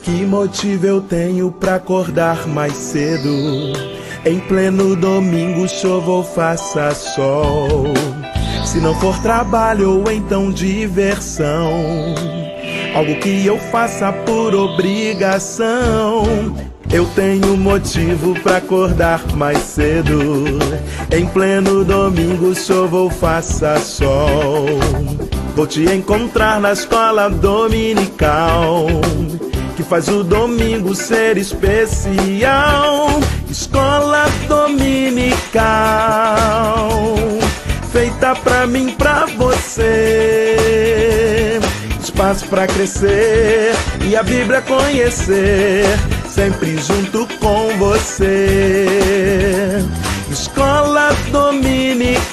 Que motivo eu tenho pra acordar mais cedo? Em pleno domingo, chova ou faça sol. Se não for trabalho ou então diversão, algo que eu faça por obrigação. Eu tenho motivo pra acordar mais cedo. Em pleno domingo, chova ou faça sol. Vou te encontrar na escola dominical, que faz o domingo ser especial. Escola dominical, feita pra mim, pra você. Espaço pra crescer e a Bíblia conhecer, sempre junto com você. Escola dominical,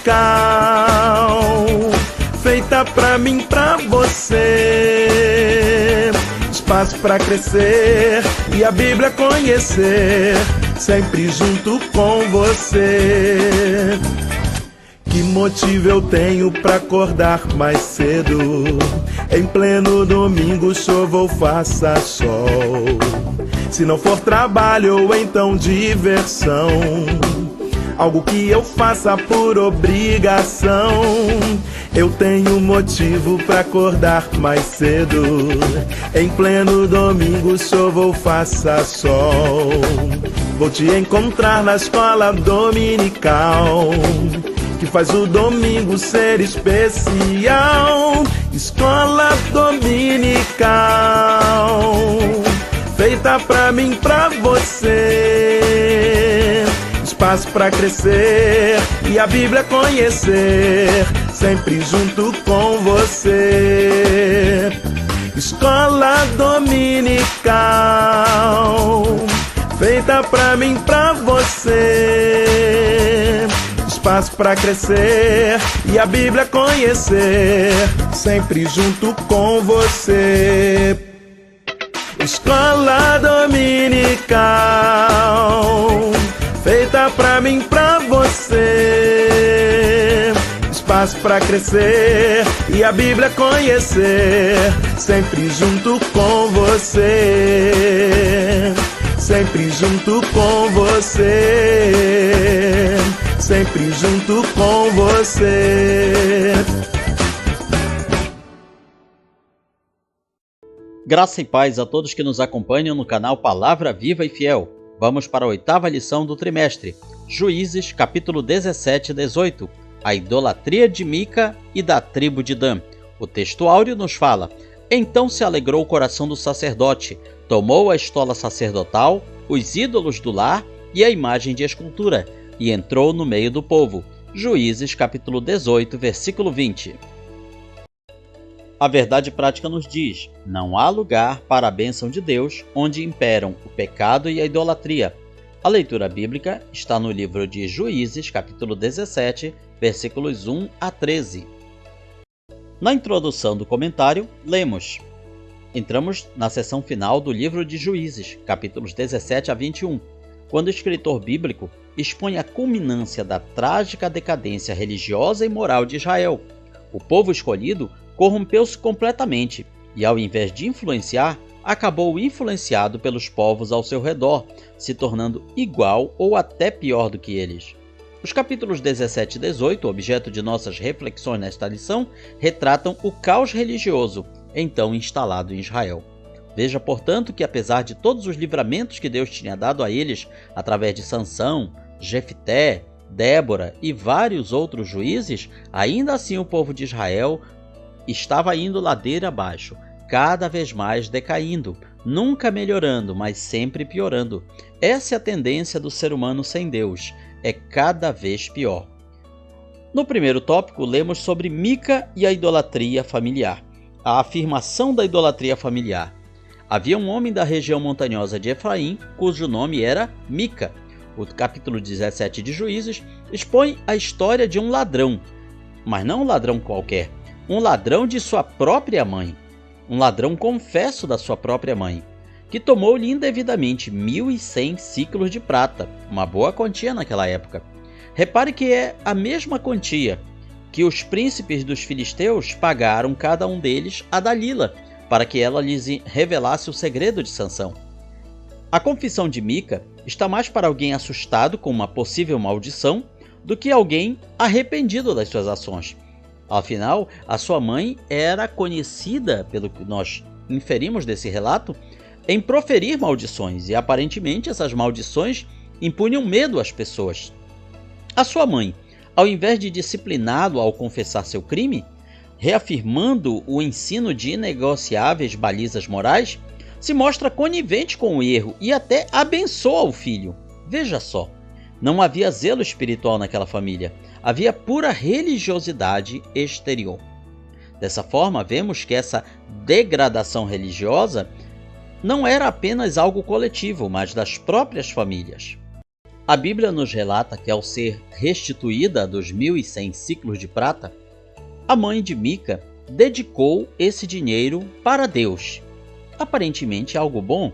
feita pra mim, pra você. Espaço pra crescer e a Bíblia conhecer, sempre junto com você. Que motivo eu tenho pra acordar mais cedo? Em pleno domingo, chova ou faça sol. Se não for trabalho ou então diversão, algo que eu faça por obrigação. Eu tenho motivo pra acordar mais cedo. Em pleno domingo, chova ou faça sol. Vou te encontrar na escola dominical, que faz o domingo ser especial. Escola dominical, feita pra mim, pra você. Espaço pra crescer e a Bíblia conhecer, sempre junto com você. Escola dominical, feita pra mim, pra você. Espaço pra crescer e a Bíblia conhecer, sempre junto com você. Escola dominical, feita pra mim, pra você. Espaço pra crescer e a Bíblia conhecer, sempre junto com você. Sempre junto com você. Sempre junto com você. Graça e paz a todos que nos acompanham no canal Palavra Viva e Fiel. Vamos para a 8ª lição do trimestre, Juízes, capítulo 17 e 18, a idolatria de Mica e da tribo de Dan. O texto áureo nos fala: então se alegrou o coração do sacerdote, tomou a estola sacerdotal, os ídolos do lar e a imagem de escultura, e entrou no meio do povo. Juízes, capítulo 18, versículo 20. A verdade prática nos diz: não há lugar para a bênção de Deus onde imperam o pecado e a idolatria. A leitura bíblica está no livro de Juízes, capítulo 17, versículos 1 a 13. Na introdução do comentário, lemos: entramos na seção final do livro de Juízes, capítulos 17 a 21, quando o escritor bíblico expõe a culminância da trágica decadência religiosa e moral de Israel. O povo escolhido corrompeu-se completamente e, ao invés de influenciar, acabou influenciado pelos povos ao seu redor, se tornando igual ou até pior do que eles. Os capítulos 17 e 18, objeto de nossas reflexões nesta lição, retratam o caos religioso então instalado em Israel. Veja, portanto, que apesar de todos os livramentos que Deus tinha dado a eles através de Sansão, Jefté, Débora e vários outros juízes, ainda assim o povo de Israel estava indo ladeira abaixo, cada vez mais decaindo, nunca melhorando, mas sempre piorando. Essa é a tendência do ser humano sem Deus, é cada vez pior. No primeiro tópico, lemos sobre Mica e a idolatria familiar. A afirmação da idolatria familiar. Havia um homem da região montanhosa de Efraim, cujo nome era Mica. O capítulo 17 de Juízes expõe a história de um ladrão, mas não um ladrão qualquer, um ladrão de sua própria mãe, um ladrão confesso da sua própria mãe, que tomou-lhe indevidamente 1.100 ciclos de prata, uma boa quantia naquela época. Repare que é a mesma quantia que os príncipes dos filisteus pagaram cada um deles a Dalila, para que ela lhes revelasse o segredo de Sansão. A confissão de Mica está mais para alguém assustado com uma possível maldição do que alguém arrependido das suas ações. Afinal, a sua mãe era conhecida, pelo que nós inferimos desse relato, em proferir maldições, e aparentemente essas maldições impunham medo às pessoas. A sua mãe, ao invés de discipliná-lo ao confessar seu crime, reafirmando o ensino de inegociáveis balizas morais, se mostra conivente com o erro e até abençoa o filho. Veja só, não havia zelo espiritual naquela família, havia pura religiosidade exterior. Dessa forma, vemos que essa degradação religiosa não era apenas algo coletivo, mas das próprias famílias. A Bíblia nos relata que, ao ser restituída dos 1.100 ciclos de prata, a mãe de Mica dedicou esse dinheiro para Deus. Aparentemente algo bom,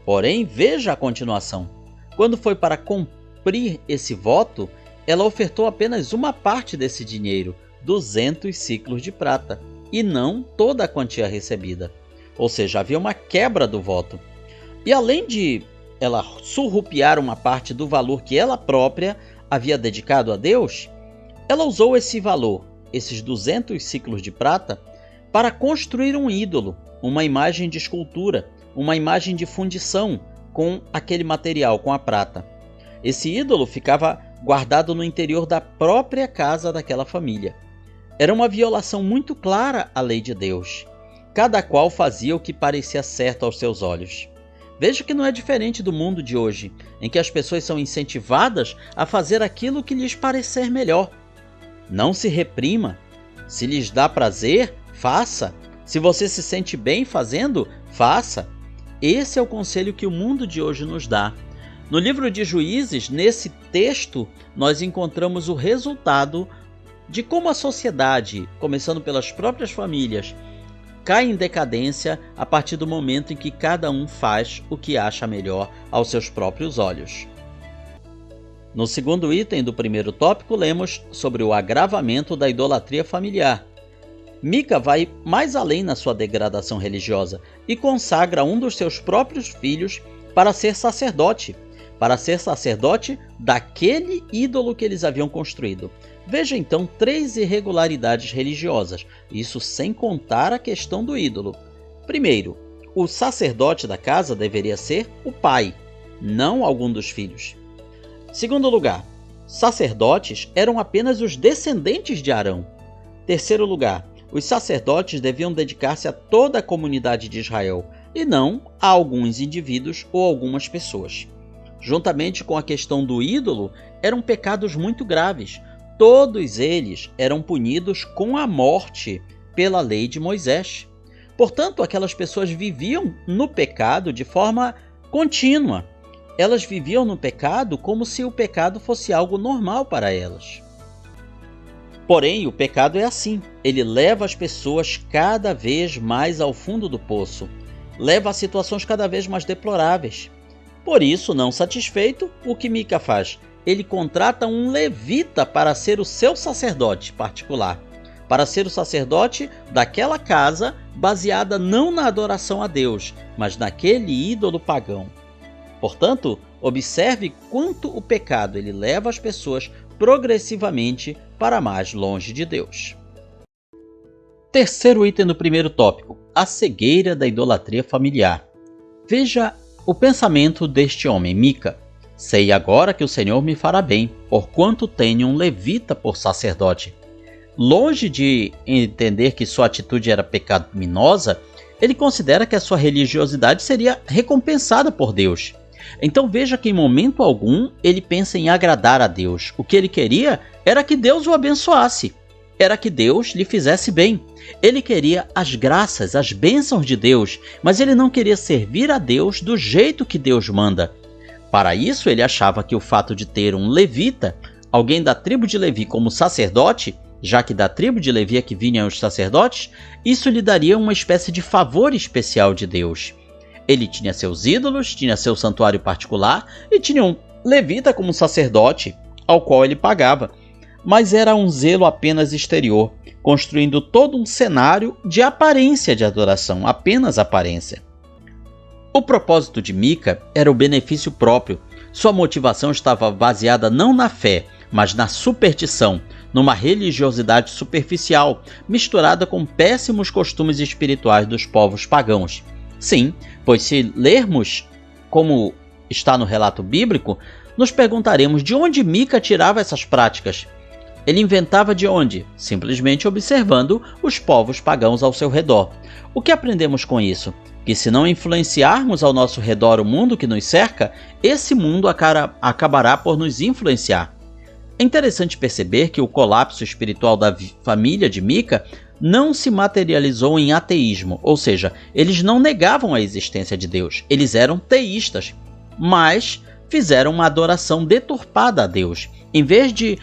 porém veja a continuação. Quando foi para cumprir esse voto, ela ofertou apenas uma parte desse dinheiro, 200 ciclos de prata, e não toda a quantia recebida. Ou seja, havia uma quebra do voto. E além de ela surrupiar uma parte do valor que ela própria havia dedicado a Deus, ela usou esse valor, esses 200 ciclos de prata, para construir um ídolo, uma imagem de escultura, uma imagem de fundição com aquele material, com a prata. Esse ídolo ficava guardado no interior da própria casa daquela família. Era uma violação muito clara à lei de Deus. Cada qual fazia o que parecia certo aos seus olhos. Veja que não é diferente do mundo de hoje, em que as pessoas são incentivadas a fazer aquilo que lhes parecer melhor. Não se reprima. Se lhes dá prazer, faça. Se você se sente bem fazendo, faça. Esse é o conselho que o mundo de hoje nos dá. No livro de Juízes, nesse texto, nós encontramos o resultado de como a sociedade, começando pelas próprias famílias, cai em decadência a partir do momento em que cada um faz o que acha melhor aos seus próprios olhos. No segundo item do primeiro tópico, lemos sobre o agravamento da idolatria familiar. Mica vai mais além na sua degradação religiosa e consagra um dos seus próprios filhos para ser sacerdote daquele ídolo que eles haviam construído. Veja então 3 irregularidades religiosas, isso sem contar a questão do ídolo. Primeiro, o sacerdote da casa deveria ser o pai, não algum dos filhos. Segundo lugar, sacerdotes eram apenas os descendentes de Arão. Terceiro lugar, os sacerdotes deviam dedicar-se a toda a comunidade de Israel e não a alguns indivíduos ou algumas pessoas. Juntamente com a questão do ídolo, eram pecados muito graves. Todos eles eram punidos com a morte pela lei de Moisés. Portanto, aquelas pessoas viviam no pecado de forma contínua. Elas viviam no pecado como se o pecado fosse algo normal para elas. Porém, o pecado é assim. Ele leva as pessoas cada vez mais ao fundo do poço. Leva a situações cada vez mais deploráveis. Por isso, não satisfeito, o que Mica faz? Ele contrata um levita para ser o seu sacerdote particular, para ser o sacerdote daquela casa baseada não na adoração a Deus, mas naquele ídolo pagão. Portanto, observe quanto o pecado ele leva as pessoas progressivamente para mais longe de Deus. Terceiro item do primeiro tópico, a cegueira da idolatria familiar. Veja o pensamento deste homem, Mica. Sei agora que o Senhor me fará bem, porquanto tenho um levita por sacerdote. Longe de entender que sua atitude era pecaminosa, ele considera que a sua religiosidade seria recompensada por Deus. Então veja que em momento algum ele pensa em agradar a Deus. O que ele queria era que Deus o abençoasse, era que Deus lhe fizesse bem. Ele queria as graças, as bênçãos de Deus, mas ele não queria servir a Deus do jeito que Deus manda. Para isso, ele achava que o fato de ter um levita, alguém da tribo de Levi como sacerdote, já que da tribo de Levi é que vinham os sacerdotes, isso lhe daria uma espécie de favor especial de Deus. Ele tinha seus ídolos, tinha seu santuário particular e tinha um levita como sacerdote, ao qual ele pagava. mas era um zelo apenas exterior, construindo todo um cenário de aparência de adoração, apenas aparência. O propósito de Mica era o benefício próprio. Sua motivação estava baseada não na fé, mas na superstição, numa religiosidade superficial, misturada com péssimos costumes espirituais dos povos pagãos. Sim, pois se lermos como está no relato bíblico, nos perguntaremos de onde Mica tirava essas práticas. Ele inventava de onde? Simplesmente observando os povos pagãos ao seu redor. O que aprendemos com isso? Que se não influenciarmos ao nosso redor o mundo que nos cerca, esse mundo acabará por nos influenciar. É interessante perceber que o colapso espiritual da família de Mica não se materializou em ateísmo, ou seja, eles não negavam a existência de Deus, eles eram teístas, mas fizeram uma adoração deturpada a Deus. Em vez de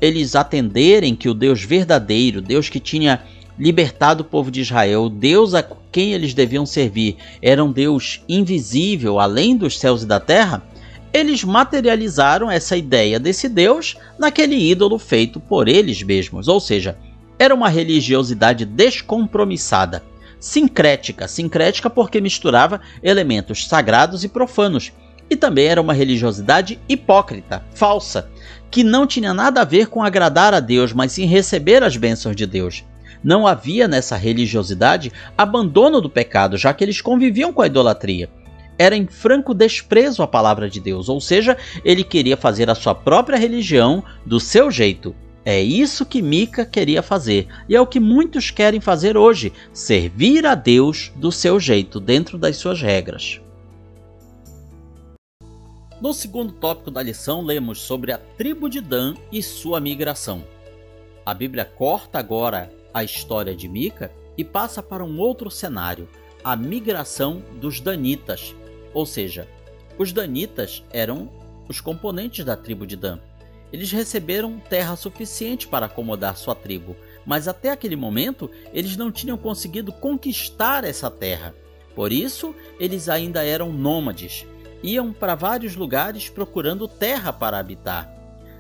eles atenderem que o Deus verdadeiro, Deus que tinha libertado o povo de Israel, o Deus a quem eles deviam servir, era um Deus invisível, além dos céus e da terra, eles materializaram essa ideia desse Deus naquele ídolo feito por eles mesmos, ou seja, era uma religiosidade descompromissada, sincrética porque misturava elementos sagrados e profanos, e também era uma religiosidade hipócrita, falsa, que não tinha nada a ver com agradar a Deus, mas sim receber as bênçãos de Deus. Não havia nessa religiosidade abandono do pecado, já que eles conviviam com a idolatria. Era em franco desprezo à palavra de Deus, ou seja, ele queria fazer a sua própria religião do seu jeito. É isso que Mica queria fazer, e é o que muitos querem fazer hoje, servir a Deus do seu jeito, dentro das suas regras. No segundo tópico da lição, lemos sobre a tribo de Dan e sua migração. A Bíblia corta agora a história de Mica e passa para um outro cenário, a migração dos danitas. Ou seja, os danitas eram os componentes da tribo de Dan. Eles receberam terra suficiente para acomodar sua tribo, mas até aquele momento eles não tinham conseguido conquistar essa terra. Por isso, eles ainda eram nômades. Iam para vários lugares procurando terra para habitar.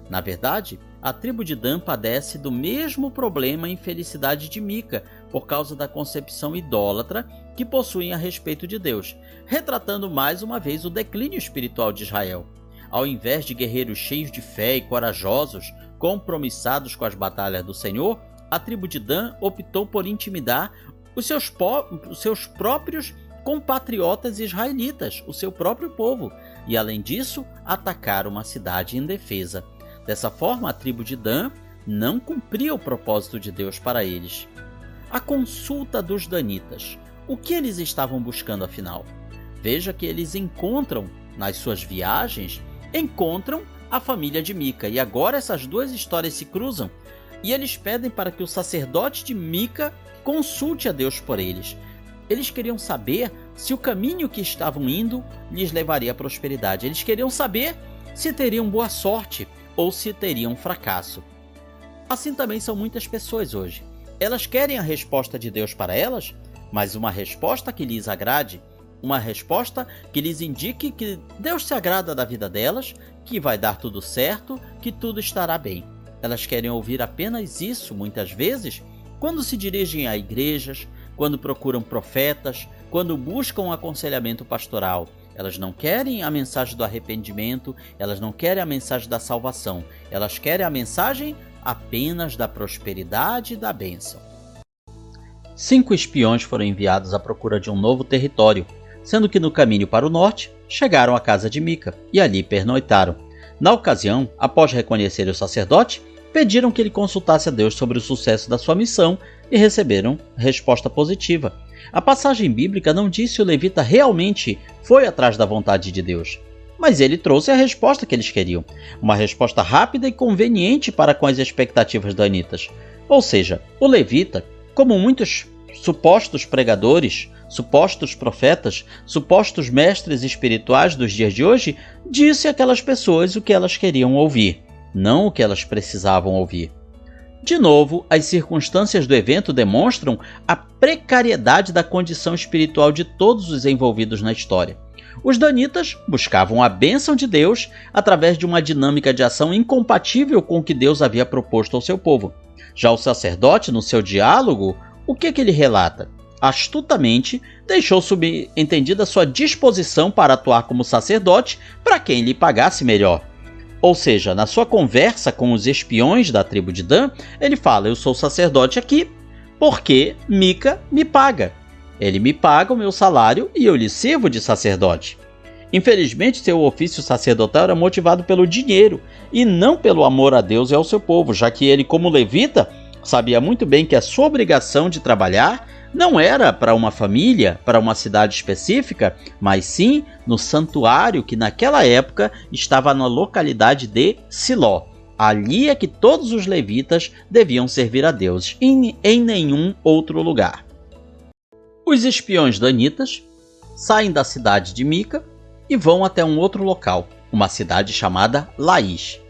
Na verdade, a tribo de Dan padece do mesmo problema e infelicidade de Mica, por causa da concepção idólatra que possuem a respeito de Deus, retratando mais uma vez o declínio espiritual de Israel. Ao invés de guerreiros cheios de fé e corajosos, compromissados com as batalhas do Senhor, a tribo de Dan optou por intimidar os seus próprios compatriotas israelitas, o seu próprio povo, e além disso, atacar uma cidade indefesa. Dessa forma, a tribo de Dan não cumpria o propósito de Deus para eles. A consulta dos danitas. O que eles estavam buscando afinal? Veja que eles encontram, nas suas viagens, a família de Mica, e agora essas duas histórias se cruzam, e eles pedem para que o sacerdote de Mica consulte a Deus por eles. Eles queriam saber se o caminho que estavam indo lhes levaria à prosperidade. Eles queriam saber se teriam boa sorte ou se teriam fracasso. Assim também são muitas pessoas hoje. Elas querem a resposta de Deus para elas, mas uma resposta que lhes agrade, uma resposta que lhes indique que Deus se agrada da vida delas, que vai dar tudo certo, que tudo estará bem. Elas querem ouvir apenas isso, muitas vezes, quando se dirigem a igrejas, quando procuram profetas, quando buscam um aconselhamento pastoral. Elas não querem a mensagem do arrependimento, elas não querem a mensagem da salvação, elas querem a mensagem apenas da prosperidade e da bênção. 5 espiões foram enviados à procura de um novo território, sendo que no caminho para o norte, chegaram à casa de Mica e ali pernoitaram. Na ocasião, após reconhecer o sacerdote, pediram que ele consultasse a Deus sobre o sucesso da sua missão e receberam resposta positiva. A passagem bíblica não diz se o levita realmente foi atrás da vontade de Deus, mas ele trouxe a resposta que eles queriam, uma resposta rápida e conveniente para com as expectativas danitas. Ou seja, o levita, como muitos supostos pregadores, supostos profetas, supostos mestres espirituais dos dias de hoje, disse àquelas pessoas o que elas queriam ouvir, não o que elas precisavam ouvir. De novo, as circunstâncias do evento demonstram a precariedade da condição espiritual de todos os envolvidos na história. Os danitas buscavam a bênção de Deus através de uma dinâmica de ação incompatível com o que Deus havia proposto ao seu povo. Já o sacerdote, no seu diálogo, o que ele relata? Astutamente, deixou subentendida sua disposição para atuar como sacerdote para quem lhe pagasse melhor. Ou seja, na sua conversa com os espiões da tribo de Dan, ele fala: eu sou sacerdote aqui porque Mica me paga. Ele me paga o meu salário e eu lhe sirvo de sacerdote. Infelizmente, seu ofício sacerdotal era motivado pelo dinheiro e não pelo amor a Deus e ao seu povo, já que ele, como levita, sabia muito bem que a sua obrigação de trabalhar não era para uma família, para uma cidade específica, mas sim no santuário que naquela época estava na localidade de Siló. Ali é que todos os levitas deviam servir a Deus, em nenhum outro lugar. Os espiões danitas saem da cidade de Mica e vão até um outro local, uma cidade chamada Laís.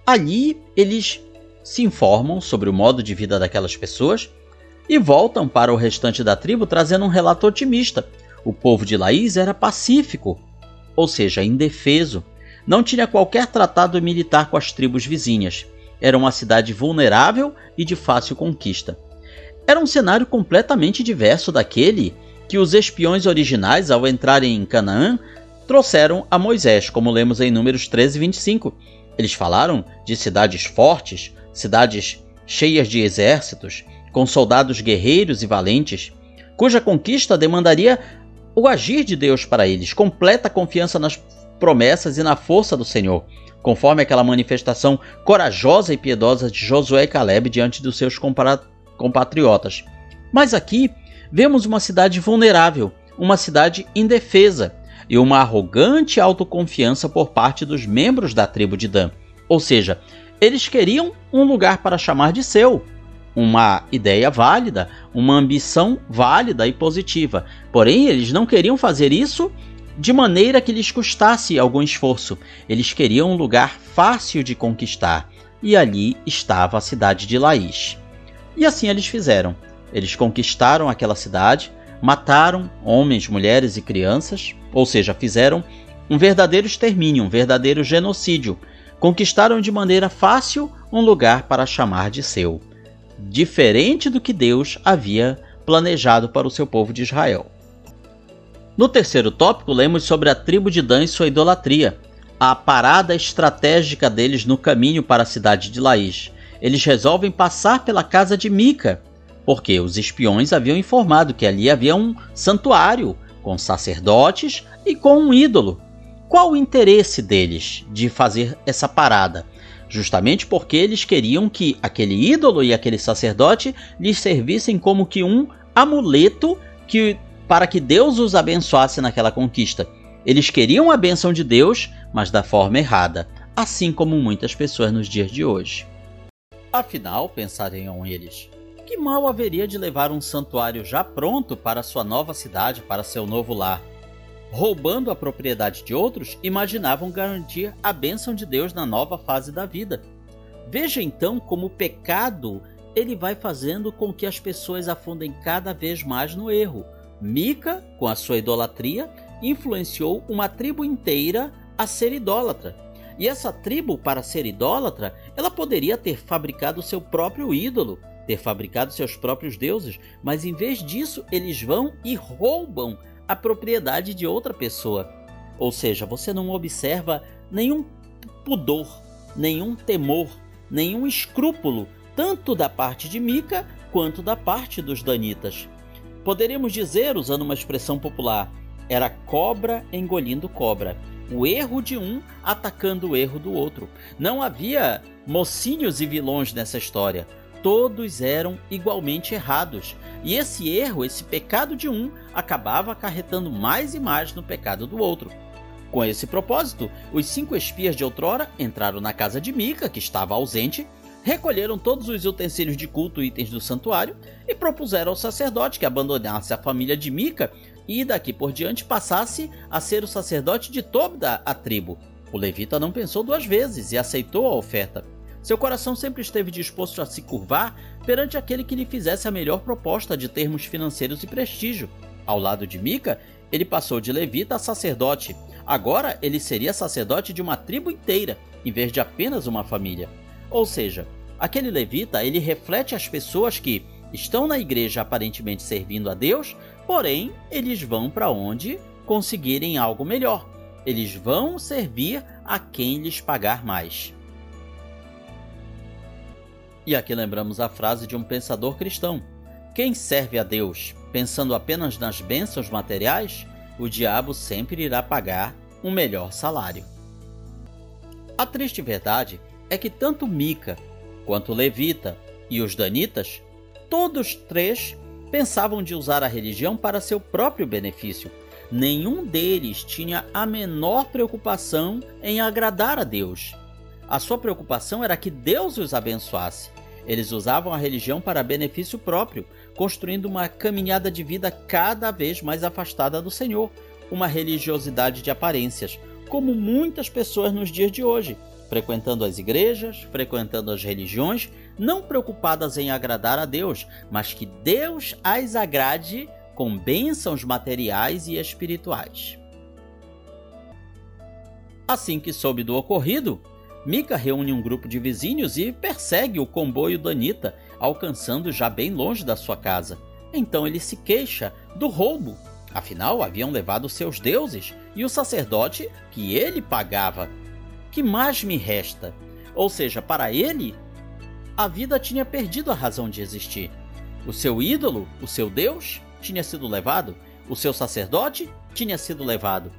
Ali eles se informam sobre o modo de vida daquelas pessoas e voltam para o restante da tribo trazendo um relato otimista. O povo de Laís era pacífico, ou seja, indefeso. Não tinha qualquer tratado militar com as tribos vizinhas. Era uma cidade vulnerável e de fácil conquista. Era um cenário completamente diverso daquele que os espiões originais, ao entrarem em Canaã, trouxeram a Moisés, como lemos em Números 13 e 25. Eles falaram de cidades fortes, cidades cheias de exércitos, com soldados guerreiros e valentes, cuja conquista demandaria o agir de Deus para eles, completa confiança nas promessas e na força do Senhor, conforme aquela manifestação corajosa e piedosa de Josué e Caleb diante dos seus compatriotas. Mas aqui vemos uma cidade vulnerável, uma cidade indefesa e uma arrogante autoconfiança por parte dos membros da tribo de Dan. Ou seja, eles queriam um lugar para chamar de seu, uma ideia válida, uma ambição válida e positiva. Porém, eles não queriam fazer isso de maneira que lhes custasse algum esforço. Eles queriam um lugar fácil de conquistar, e ali estava a cidade de Laís. E assim eles fizeram. Eles conquistaram aquela cidade, mataram homens, mulheres e crianças, ou seja, fizeram um verdadeiro extermínio, um verdadeiro genocídio. Conquistaram de maneira fácil um lugar para chamar de seu, diferente do que Deus havia planejado para o seu povo de Israel. No terceiro tópico, lemos sobre a tribo de Dan e sua idolatria, a parada estratégica deles no caminho para a cidade de Laís. Eles resolvem passar pela casa de Mica, porque os espiões haviam informado que ali havia um santuário com sacerdotes e com um ídolo. Qual o interesse deles de fazer essa parada? Justamente porque eles queriam que aquele ídolo e aquele sacerdote lhes servissem como que um amuleto para que Deus os abençoasse naquela conquista. Eles queriam a bênção de Deus, mas da forma errada, assim como muitas pessoas nos dias de hoje. Afinal, pensariam eles, que mal haveria de levar um santuário já pronto para sua nova cidade, para seu novo lar? Roubando a propriedade de outros, imaginavam garantir a bênção de Deus na nova fase da vida. Veja então como o pecado ele vai fazendo com que as pessoas afundem cada vez mais no erro. Mica, com a sua idolatria, influenciou uma tribo inteira a ser idólatra. E essa tribo, para ser idólatra, ela poderia ter fabricado seu próprio ídolo, ter fabricado seus próprios deuses, mas em vez disso, eles vão e roubam a propriedade de outra pessoa. Ou seja, você não observa nenhum pudor, nenhum temor, nenhum escrúpulo, tanto da parte de Mica quanto da parte dos danitas. Poderíamos dizer, usando uma expressão popular, era cobra engolindo cobra. O erro de um atacando o erro do outro. Não havia mocinhos e vilões nessa história. Todos eram igualmente errados. E esse erro, esse pecado de um, acabava acarretando mais e mais no pecado do outro. Com esse propósito, os 5 espias de outrora entraram na casa de Mica, que estava ausente, recolheram todos os utensílios de culto e itens do santuário e propuseram ao sacerdote que abandonasse a família de Mica e daqui por diante passasse a ser o sacerdote de toda a tribo. O levita não pensou 2 vezes e aceitou a oferta. Seu coração sempre esteve disposto a se curvar perante aquele que lhe fizesse a melhor proposta de termos financeiros e prestígio. Ao lado de Mica, ele passou de levita a sacerdote. Agora ele seria sacerdote de uma tribo inteira, em vez de apenas uma família. Ou seja, aquele levita, ele reflete as pessoas que estão na igreja aparentemente servindo a Deus, porém eles vão para onde conseguirem algo melhor. Eles vão servir a quem lhes pagar mais. E aqui lembramos a frase de um pensador cristão: quem serve a Deus pensando apenas nas bênçãos materiais, o diabo sempre irá pagar um melhor salário. A triste verdade é que tanto Mica, quanto o levita e os danitas, todos três pensavam de usar a religião para seu próprio benefício. Nenhum deles tinha a menor preocupação em agradar a Deus. A sua preocupação era que Deus os abençoasse. Eles usavam a religião para benefício próprio, construindo uma caminhada de vida cada vez mais afastada do Senhor, uma religiosidade de aparências, como muitas pessoas nos dias de hoje, frequentando as igrejas, frequentando as religiões, não preocupadas em agradar a Deus, mas que Deus as agrade com bênçãos materiais e espirituais. Assim que soube do ocorrido, Mica reúne um grupo de vizinhos e persegue o comboio danita, alcançando já bem longe da sua casa. Então ele se queixa do roubo. Afinal, haviam levado seus deuses e o sacerdote que ele pagava. Que mais me resta? Ou seja, para ele, a vida tinha perdido a razão de existir. O seu ídolo, o seu Deus, tinha sido levado. O seu sacerdote tinha sido levado.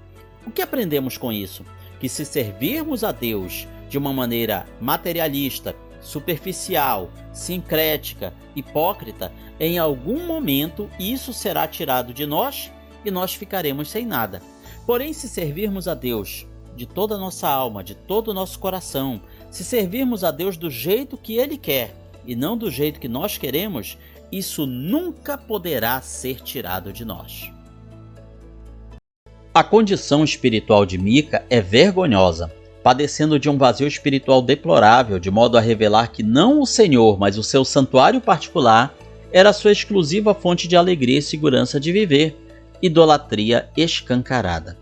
O que aprendemos com isso? Que se servirmos a Deus de uma maneira materialista, superficial, sincrética, hipócrita, em algum momento isso será tirado de nós e nós ficaremos sem nada. Porém, se servirmos a Deus de toda a nossa alma, de todo o nosso coração, se servirmos a Deus do jeito que Ele quer e não do jeito que nós queremos, isso nunca poderá ser tirado de nós. A condição espiritual de Mica é vergonhosa, padecendo de um vazio espiritual deplorável, de modo a revelar que não o Senhor, mas o seu santuário particular era sua exclusiva fonte de alegria e segurança de viver. Idolatria escancarada.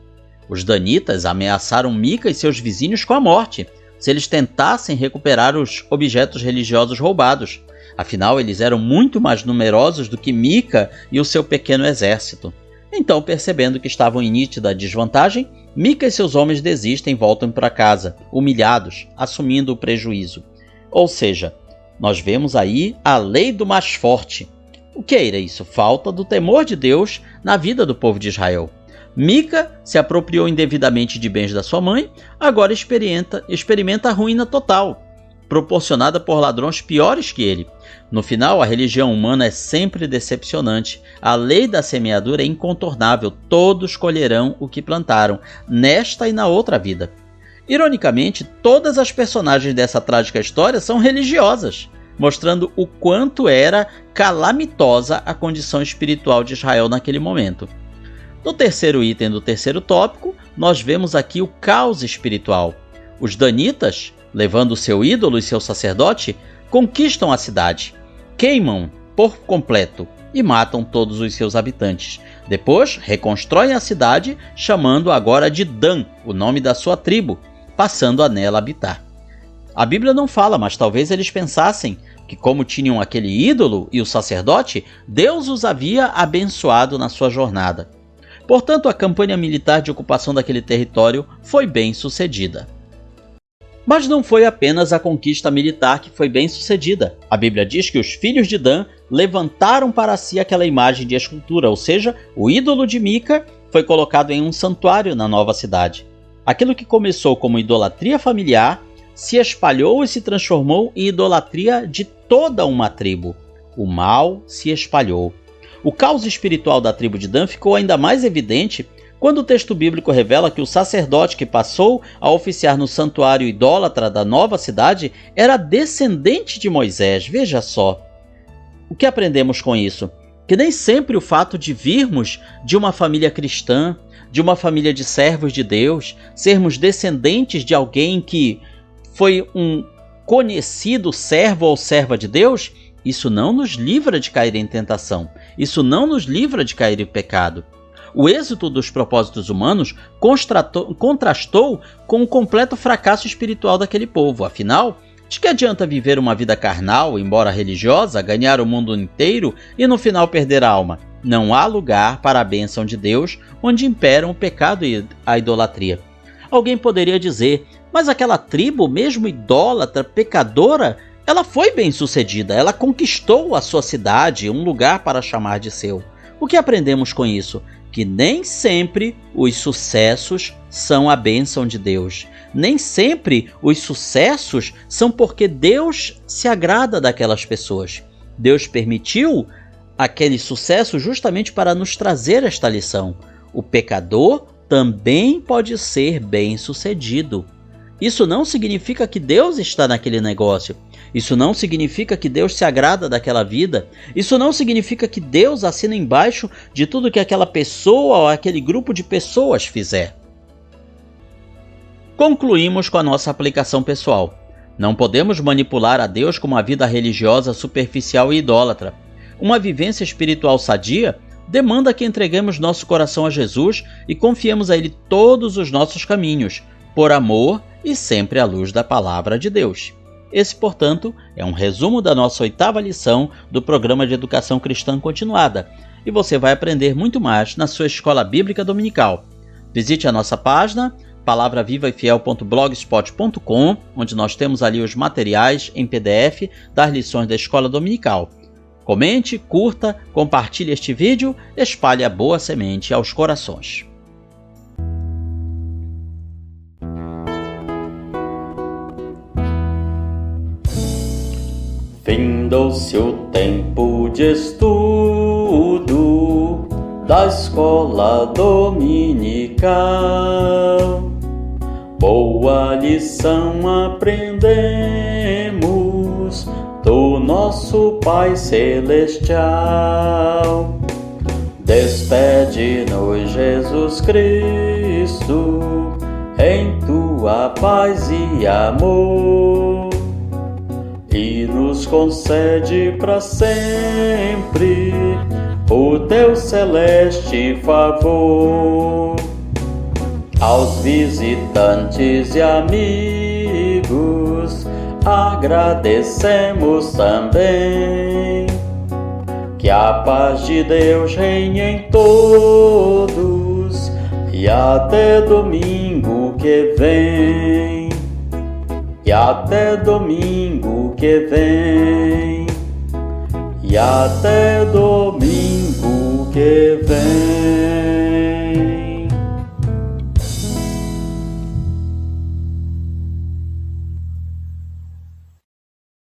Os danitas ameaçaram Mica e seus vizinhos com a morte, se eles tentassem recuperar os objetos religiosos roubados. Afinal, eles eram muito mais numerosos do que Mica e o seu pequeno exército. Então, percebendo que estavam em nítida desvantagem, Mica e seus homens desistem e voltam para casa, humilhados, assumindo o prejuízo. Ou seja, nós vemos aí a lei do mais forte. O que era isso? Falta do temor de Deus na vida do povo de Israel. Mica se apropriou indevidamente de bens da sua mãe, agora experimenta a ruína total, proporcionada por ladrões piores que ele. No final, a religião humana é sempre decepcionante. A lei da semeadura é incontornável. Todos colherão o que plantaram, nesta e na outra vida. Ironicamente, todas as personagens dessa trágica história são religiosas, mostrando o quanto era calamitosa a condição espiritual de Israel naquele momento. No terceiro item do terceiro tópico, nós vemos aqui o caos espiritual. Os danitas, levando seu ídolo e seu sacerdote, conquistam a cidade, queimam por completo e matam todos os seus habitantes. Depois, reconstroem a cidade, chamando agora de Dan, o nome da sua tribo, passando a nela habitar. A Bíblia não fala, mas talvez eles pensassem que, como tinham aquele ídolo e o sacerdote, Deus os havia abençoado na sua jornada. Portanto, a campanha militar de ocupação daquele território foi bem sucedida. Mas não foi apenas a conquista militar que foi bem sucedida. A Bíblia diz que os filhos de Dan levantaram para si aquela imagem de escultura, ou seja, o ídolo de Mica foi colocado em um santuário na nova cidade. Aquilo que começou como idolatria familiar se espalhou e se transformou em idolatria de toda uma tribo. O mal se espalhou. O caos espiritual da tribo de Dan ficou ainda mais evidente quando o texto bíblico revela que o sacerdote que passou a oficiar no santuário idólatra da nova cidade era descendente de Moisés. Veja só. O que aprendemos com isso? Que nem sempre o fato de virmos de uma família cristã, de uma família de servos de Deus, sermos descendentes de alguém que foi um conhecido servo ou serva de Deus, isso não nos livra de cair em tentação. Isso não nos livra de cair em pecado. O êxito dos propósitos humanos contrastou com o completo fracasso espiritual daquele povo. Afinal, de que adianta viver uma vida carnal, embora religiosa, ganhar o mundo inteiro e no final perder a alma? Não há lugar para a bênção de Deus onde imperam o pecado e a idolatria. Alguém poderia dizer, mas aquela tribo, mesmo idólatra, pecadora, ela foi bem-sucedida, ela conquistou a sua cidade, um lugar para chamar de seu. O que aprendemos com isso? Que nem sempre os sucessos são a bênção de Deus. Nem sempre os sucessos são porque Deus se agrada daquelas pessoas. Deus permitiu aquele sucesso justamente para nos trazer esta lição. O pecador também pode ser bem-sucedido. Isso não significa que Deus está naquele negócio. Isso não significa que Deus se agrada daquela vida. Isso não significa que Deus assina embaixo de tudo que aquela pessoa ou aquele grupo de pessoas fizer. Concluímos com a nossa aplicação pessoal. Não podemos manipular a Deus com uma vida religiosa superficial e idólatra. Uma vivência espiritual sadia demanda que entreguemos nosso coração a Jesus e confiemos a Ele todos os nossos caminhos, por amor e sempre à luz da Palavra de Deus. Esse, portanto, é um resumo da nossa 8ª lição do Programa de Educação Cristã Continuada, e você vai aprender muito mais na sua Escola Bíblica Dominical. Visite a nossa página, palavravivaefiel.blogspot.com, onde nós temos ali os materiais em PDF das lições da Escola Dominical. Comente, curta, compartilhe este vídeo, espalhe a boa semente aos corações. Findou-se o tempo de estudo da escola dominical. Boa lição aprendemos do nosso Pai Celestial. Despede-nos, Jesus Cristo, em tua paz e amor, e nos concede para sempre o teu celeste favor. Aos visitantes e amigos agradecemos também. Que a paz de Deus reine em todos e até domingo que vem. E até domingo que vem. E até domingo que vem.